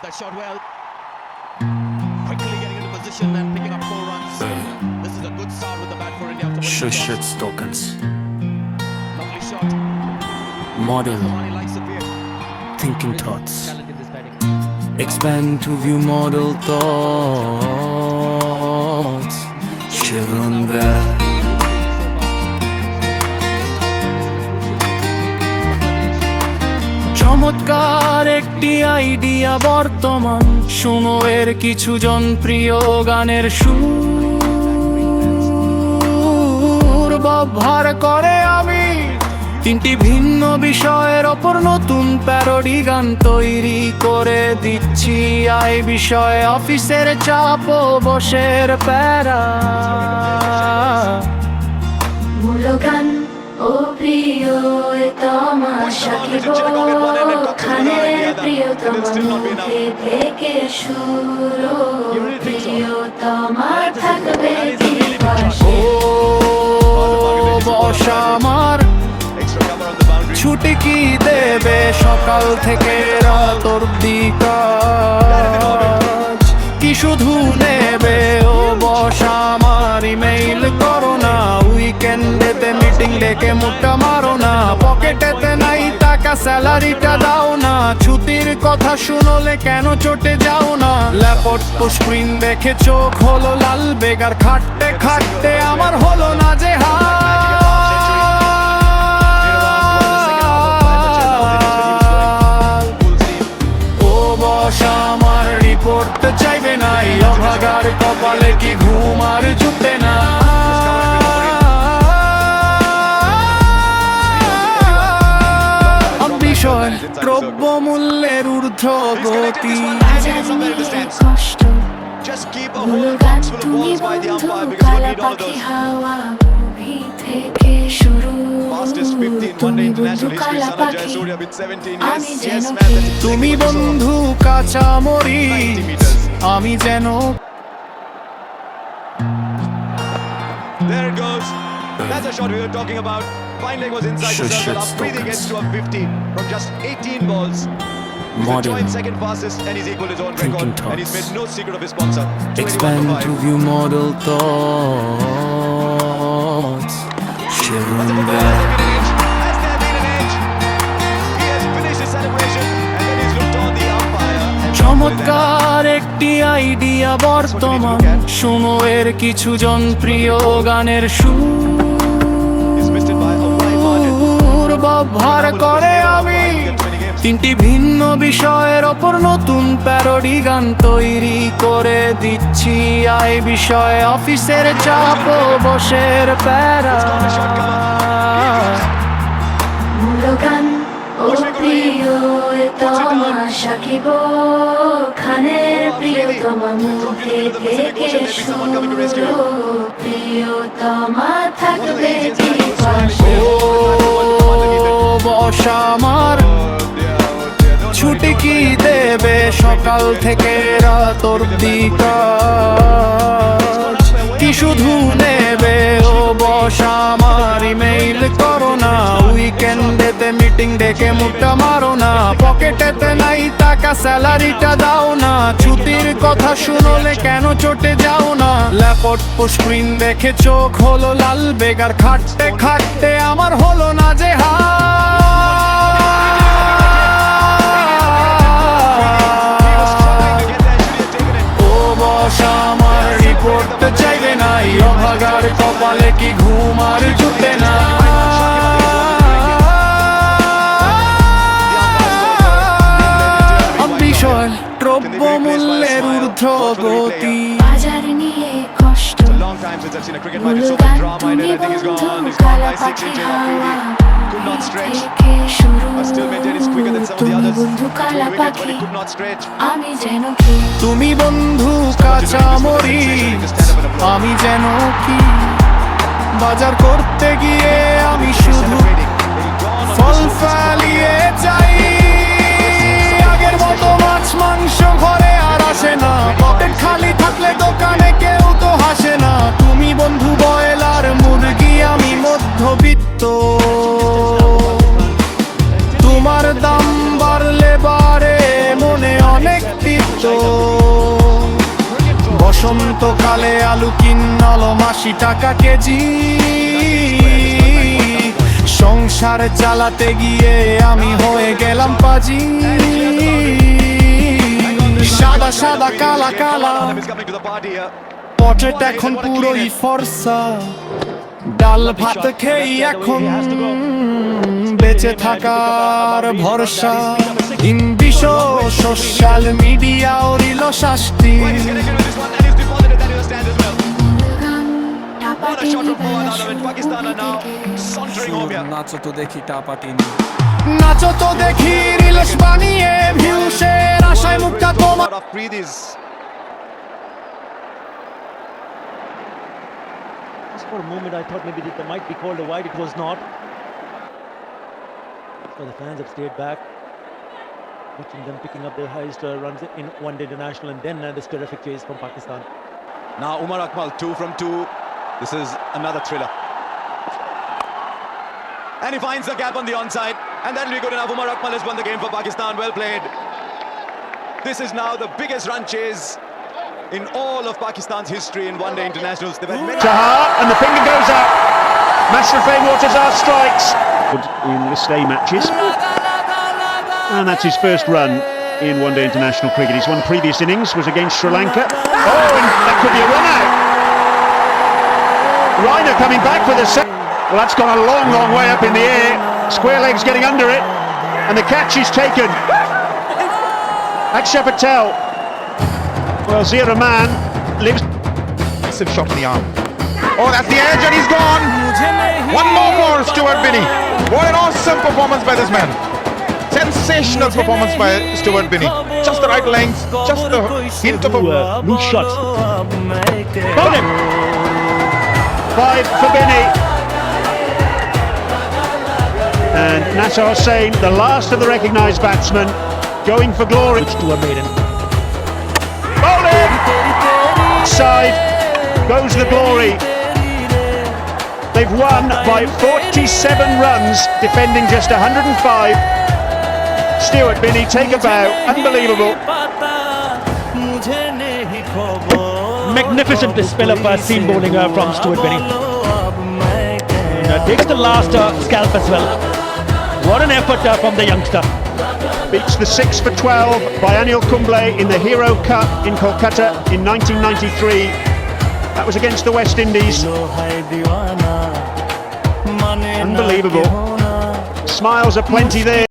That shot well. Quickly getting into position and picking up 4 runs. This is a good start with the bat for India after winning the toss. Tokens. Lovely shot. Model Cavani likes it here. thinking thoughts. Expand to view model thoughts. Chevron Bell. চমৎকার একটি idea বর্তমান শুনো এর কিছু জনপ্রিয় গানের সুর ব্যবহার করে আমি তিনটি ভিন্ন বিষয়ের ওপর নতুন প্যারোডি গান তৈরি করে দিচ্ছি আই বিষয় অফিসের চাপ ও বসের প্যারা গান ও প্রিয় তমাশা খানের প্রিয়তম মুখে থেকে সুর প্রিয়তমা থাকবে ও বসা আমার ছুটি কি দেবে সকাল থেকে রাত অবধি কাজ কি শুধু নেবে ও বসা আমার ইমেইল করো না উইকেন্ডেতে মিটিং ডেকে মুখটা মারো না পকেটেতে নাই টাকা স্যালারিটা দাও না ছুটির কথা শুনলে কেন চটে যাও না ল্যাপট স্ক্রিন দেখে চোখ হলো লাল বেগার খাটতে খাটতে আমার হলো না যে আমার রিপোর্ট চাইবে না অভাগার কপালে কি ঘুম আর জুটে না বিষয় দ্রব্য মূল্যের ঊর্ধ্বগতি কষ্ট গান তুমি বন্ধু কালা পাখি হাওয়া মুভি থেকে শুরু তুমি বন্ধু কালা পাখি আমি যেন তুমি বন্ধু কাঁচা মরিচ আমি যেন There it goes. That's a shot we were talking about. Fine leg was inside the circle. Our breathing gets to a 50 from just 18 balls. He's the joint second fastest and he's equal his own record. And he's made no secret of his sponsor. expand to view model thoughts. Chevron Bell. Has there been an edge? He has finished his celebration and then he's looked on the umpire. চমৎকার একটি idea বর্তমান শুনো এর কিছু জনপ্রিয় গানের He's missed it by a wide margin. সুর ব্যবহার করে আমি তিনটি ভিন্ন বিষয়ের ওপর নতুন প্যারোডি গান তৈরি করে দিচ্ছি আই বিষয় অফিসের চাপ ও বসের প্যারা গান ও প্রিয় তমাশা খানের প্রিয়তম মুখে থেকে সুর প্রিয়তমা থাকবে ও বসা আমার ছুটি কি দেবে সকাল থেকে রাত অবধি কাজ কি শুধু নেবে ও বসা আমার ইমেইল করো না উইকেন্ডেতে মিটিং ডেকে মুখটা মারো না পকেটেতে নাই টাকা স্যালারিটা দাও না ছুটির কথা শুনলে কেন চটে যাও না ল্যাপট স্ক্রিন দেখে চোখ হলো লাল বেগার খাটতে খাটতে আমার হলো না যে আমার রিপোর্ট চাইবে না অভাগার কপালে কি ঘুম আর জুটে না বিষয় দ্রব্য মূল্যের ঊর্ধ্বগতি বাজার নিয়ে কষ্ট Long time since I've seen a cricket match with so much drama in it. I think he's gone. He's gone by 6 inches off really. Could not stretch. But still maintain he's quicker than some of the others. Between wickets, but he could not stretch. আমি যেন কি তুমি বন্ধু কাঁচা মরিচ আমি যেন কি বাজার করতে গিয়ে আমি শুধু ফল ফালিয়ে যাই আগের মতো মাছ মাংস ঘরে আর আসে না পকেট খালি থাকলে দোকানে কেউ তো হাসে না তুমি বন্ধু বয়লার মুরগি আমি মধ্যবিত্ত তোমার দাম বাড়লে বাড়ে মনে অনেক দিত বসন্তকালে আলু কিনল ৮০ টাকা কেজি সংসার চালাতে গিয়ে আমি হয়ে গেলাম পাজি সাদা সাদা কালা কালা He's coming to the party here. Potato এখন পুরোই ফর্সা ডাল ভাত খেয়ে এখন বেঁচে থাকার ভরসা ইন্দিশ সোশ্যাল মিডিয়া ওরিল শাস্তি Well, he's connected with this one and he's deposited that in the stand as well. What a shot from Mohan out of it. Pakistan are now sauntering home here. নাচো তো দেখি টাপাটিনি নাচো তো দেখি reels বানিয়ে ভিউসের আশায় মুক্তা তোমার Out of Preethi's. Just for a moment, I thought maybe that might be called a wide. It was not. So the fans have stayed back, watching them picking up their highest runs in one-day international, and then this terrific chase from Pakistan. Now Umar Akmal, 2 from 2. This is another thriller. And he finds the gap on the onside. And that'll be good enough. Umar Akmal has won the game for Pakistan. Well played. This is now the biggest run chase in all of Pakistan's history in one-day internationals. They've had many... Taha, and the finger goes up. Mashrafin Mortazar strikes. In the stay matches. And that's his first run in one-day international cricket. His one previous innings was against Sri Lanka. Oh, and that could be a run out. Raina coming back with a set. Well, that's gone a long, long way up in the air. Square legs getting under it. And the catch is taken. Akshar Patel. Well, Zia Rahman lives. Massive shot in the arm. Oh, that's the edge and he's gone. One more for Stuart Binney. What an awesome performance by this man. Sensational performance by Stuart Binney. Just the right length, just the hint of a Loose shot. Bowled him. 5 for Binney. And Nasser Hussain, the last of the recognised batsmen, going for glory. To a maiden. Bowling! Side goes the glory. They've won by 47 runs, defending just 105. Stuart Binney, take a bow. Unbelievable. Magnificent spell of seam bowling from Stuart Binney. Takes the last scalp as well. What an effort from the youngster. Beats the 6 for 12 by Anil Kumble in the Hero Cup in Kolkata in 1993. That was against the West Indies. Unbelievable. Smiles aplenty there.